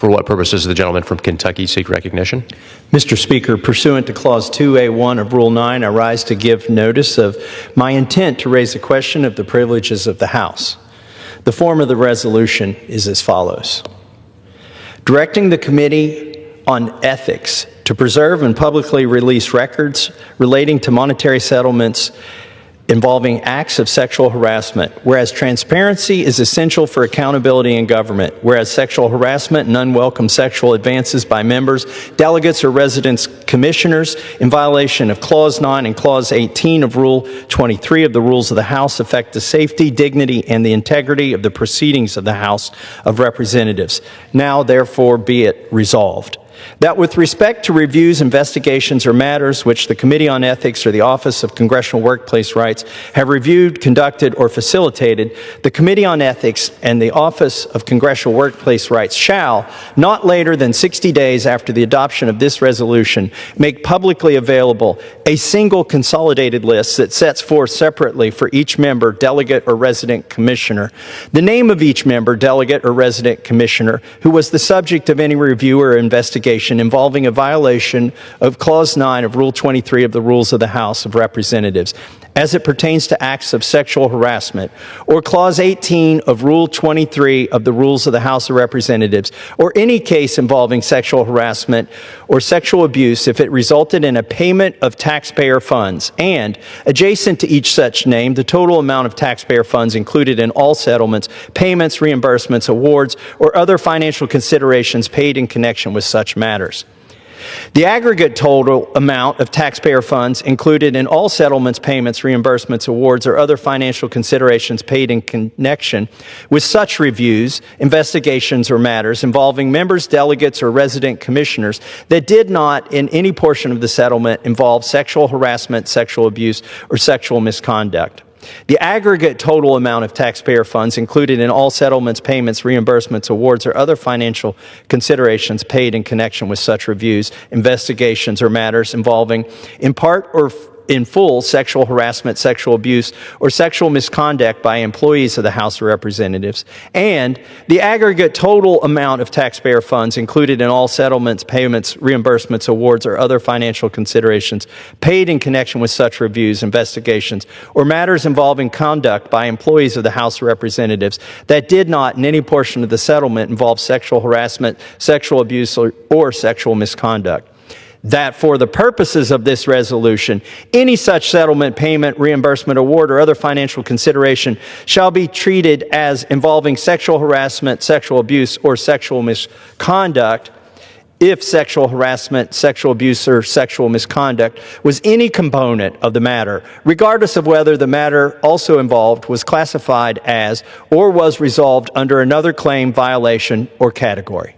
For what purposes does the gentleman from Kentucky seek recognition? Mr. Speaker, pursuant to Clause 2A1 of Rule 9, I rise to give notice of my intent to raise the question of the privileges of the House. The form of the resolution is as follows. Directing the Committee on Ethics to preserve and publicly release records relating to monetary settlements involving acts of sexual harassment, whereas transparency is essential for accountability in government, whereas sexual harassment and unwelcome sexual advances by members, delegates, or residents commissioners in violation of Clause 9 and Clause 18 of Rule 23 of the Rules of the House affect the safety, dignity, and the integrity of the proceedings of the House of Representatives. Now, therefore, be it resolved that with respect to reviews, investigations, or matters which the Committee on Ethics or the Office of Congressional Workplace Rights have reviewed, conducted, or facilitated, the Committee on Ethics and the Office of Congressional Workplace Rights shall, not later than 60 days after the adoption of this resolution, make publicly available a single consolidated list that sets forth separately for each member, delegate, or resident commissioner the name of each member, delegate, or resident commissioner who was the subject of any review or investigation involving a violation of Clause 9 of Rule 23 of the Rules of the House of Representatives as it pertains to acts of sexual harassment, or Clause 18 of Rule 23 of the Rules of the House of Representatives, or any case involving sexual harassment or sexual abuse if it resulted in a payment of taxpayer funds, and, adjacent to each such name, the total amount of taxpayer funds included in all settlements, payments, reimbursements, awards, or other financial considerations paid in connection with such matters. The aggregate total amount of taxpayer funds included in all settlements, payments, reimbursements, awards, or other financial considerations paid in connection with such reviews, investigations, or matters involving members, delegates, or resident commissioners that did not, in any portion of the settlement, involve sexual harassment, sexual abuse, or sexual misconduct. The aggregate total amount of taxpayer funds included in all settlements, payments, reimbursements, awards, or other financial considerations paid in connection with such reviews, investigations, or matters involving, in part or in full, sexual harassment, sexual abuse, or sexual misconduct by employees of the House of Representatives, and the aggregate total amount of taxpayer funds included in all settlements, payments, reimbursements, awards, or other financial considerations paid in connection with such reviews, investigations, or matters involving conduct by employees of the House of Representatives that did not, in any portion of the settlement, involve sexual harassment, sexual abuse, or sexual misconduct. That for the purposes of this resolution, any such settlement, payment, reimbursement, award, or other financial consideration shall be treated as involving sexual harassment, sexual abuse, or sexual misconduct if sexual harassment, sexual abuse, or sexual misconduct was any component of the matter, regardless of whether the matter also involved was classified as or was resolved under another claim, violation, or category.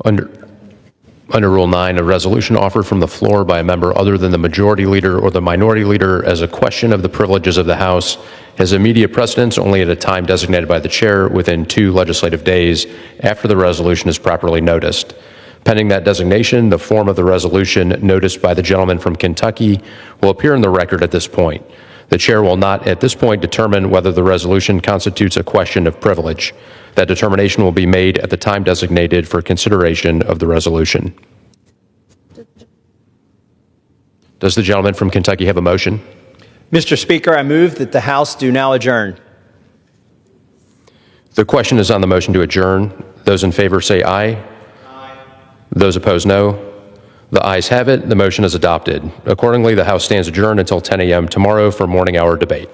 Under Rule 9, a resolution offered from the floor by a member other than the majority leader or the minority leader as a question of the privileges of the House has immediate precedence only at a time designated by the chair within 2 legislative days after the resolution is properly noticed. Pending that designation, the form of the resolution noticed by the gentleman from Kentucky will appear in the record at this point. The chair will not at this point determine whether the resolution constitutes a question of privilege. That determination will be made at the time designated for consideration of the resolution. Does the gentleman from Kentucky have a motion? Mr. Speaker, I move that the House do now adjourn. The question is on the motion to adjourn. Those in favor say aye. Aye. Those opposed, no. The ayes have it. The motion is adopted. Accordingly, the House stands adjourned until 10 a.m. tomorrow for morning hour debate.